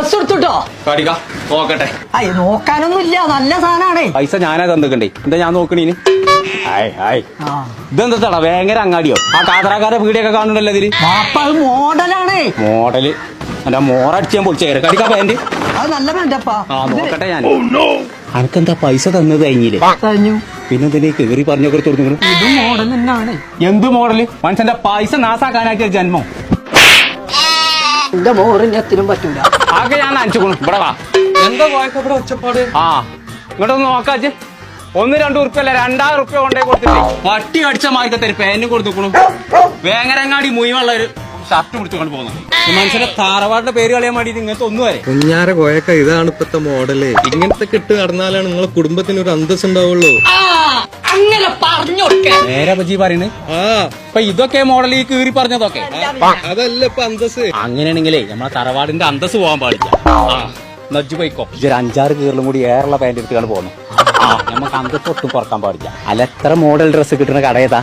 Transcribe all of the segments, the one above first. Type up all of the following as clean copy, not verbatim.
Dress എടുത്തുട്ടോ കാടിക്ക നോക്കട്ടെ. അയ്യ നോക്കാനൊന്നും ഇല്ല, നല്ല സാധനാണേ. പൈസ ഞാനാ തന്നിക്കണ്ടേ, എന്താ ഞാൻ നോക്കണീന്? ഇതെന്താ വേങ്ങര അങ്ങാടിയോ? ആ കാതറാക്കാരെ വീടിയൊക്കെ കാണുന്നുണ്ടല്ലോ ഇതില്. വാപ്പ അത് മോഡലാണേ. മോഡല് എന്റെ മോറടിച്ച് ഞാൻ പൊളിച്ചേരെ. കടിക്കാ പാന്റ് അത് നല്ല പാന്റപ്പാ. ആ നോക്കട്ടെ ഞാൻ. അനക്കെന്താ പൈസ തന്നത് കഴിഞ്ഞില്ലേ? കഴിഞ്ഞു. പിന്നെ എന്തിനാ കേറി പറഞ്ഞൊക്കെ തുറന്നു? ഇത് മോഡൽ തന്നെയാണ്. എന്ത് മോഡല്? മനുഷ്യന്റെ പൈസ നാസാക്കാനാക്കിയ ജന്മം. എന്റെ മോറിന് എത്തിനും പറ്റൂല. ആകെ ഞാൻ നനച്ചുകൊണു. ഇവിടെ വാ. എന്താ ഇവിടെ ഒച്ചപ്പാട്? ആ ഇങ്ങോട്ടൊന്ന് നോക്കാച്ച്. 1-2 ഉറുപ്പ്യല്ല 2000 ഉറുപ്പ്യ കൊണ്ടേ കൊടുത്തില്ലേ? പട്ടി അടിച്ച മാർക്കത്തെ പേനും കൊടുത്തുക്കണു. വേങ്ങരങ്ങാടി മുയിവുള്ള ഒരു ഷർട്ട് പിടിച്ചുകൊണ്ട് പോകുന്നു. മനുഷ്യന്റെ താറവാടിന്റെ പേര് കളയാൻ വേണ്ടിട്ട് ഇങ്ങനത്തെ ഒന്നും വരെ. കുഞ്ഞാര കോയക്ക, ഇതാണ് ഇപ്പത്തെ മോഡല്. ഇങ്ങനത്തെ കിട്ട് നടന്നാലാണ് നിങ്ങളെ കുടുംബത്തിന് ഒരു അന്തസ് ഉണ്ടാവുള്ളൂ. അങ്ങനെ പറഞ്ഞു നേരെ പറ്റി പറയുന്നത്. ആ ഇപ്പൊ ഇതൊക്കെ മോഡൽ ഈ കീറി പറഞ്ഞതൊക്കെ. അതല്ല ഇപ്പൊ അന്തസ്. അങ്ങനെയാണെങ്കിലേ നമ്മളെ തറവാടിന്റെ അന്തസ് പോകാൻ പാടില്ല. നജ്ജു പോയിക്കോ. ഇതൊരു 5-6 കീറിലും കൂടി ഏറുള്ള പാന്റ് എടുത്തുകൊണ്ട് പോകുന്നു. നമുക്ക് അന്തസ് ഒട്ടും കുറക്കാൻ പാടില്ല. അല്ല എത്ര മോഡൽ ഡ്രസ്സ് കിട്ടുന്ന കടയതാ?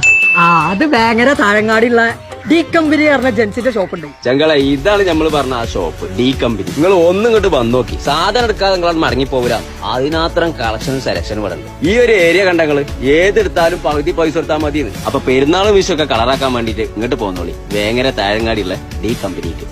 അത് ഭയങ്കര താഴങ്ങാടിയുള്ള ഡി കമ്പനി പറഞ്ഞ ജെൻസിന്റെ ഷോപ്പ് ഉണ്ട്. ചങ്കളെ, ഇതാണ് നമ്മൾ പറഞ്ഞ ആ ഷോപ്പ്, ഡി കമ്പനി. നിങ്ങൾ ഒന്നും ഇങ്ങോട്ട് വന്നു നോക്കി, സാധനം എടുക്കാതെ നിങ്ങൾ മടങ്ങിപ്പോരാ. അതിനാത്രം കളക്ഷനും സെലക്ഷനും ഇവിടെ ഉണ്ട്. ഈ ഒരു ഏരിയ കണ്ടങ്ങള് ഏതെടുത്താലും പകുതി പൈസ കൊടുത്താൽ മതി. അപ്പൊ പെരുന്നാളും വിഷു ഒക്കെ കളറാക്കാൻ വേണ്ടിട്ട് ഇങ്ങോട്ട് പോന്നോളി, വേങ്ങര താഴങ്ങാടിയുള്ള ഡി കമ്പനിക്ക്.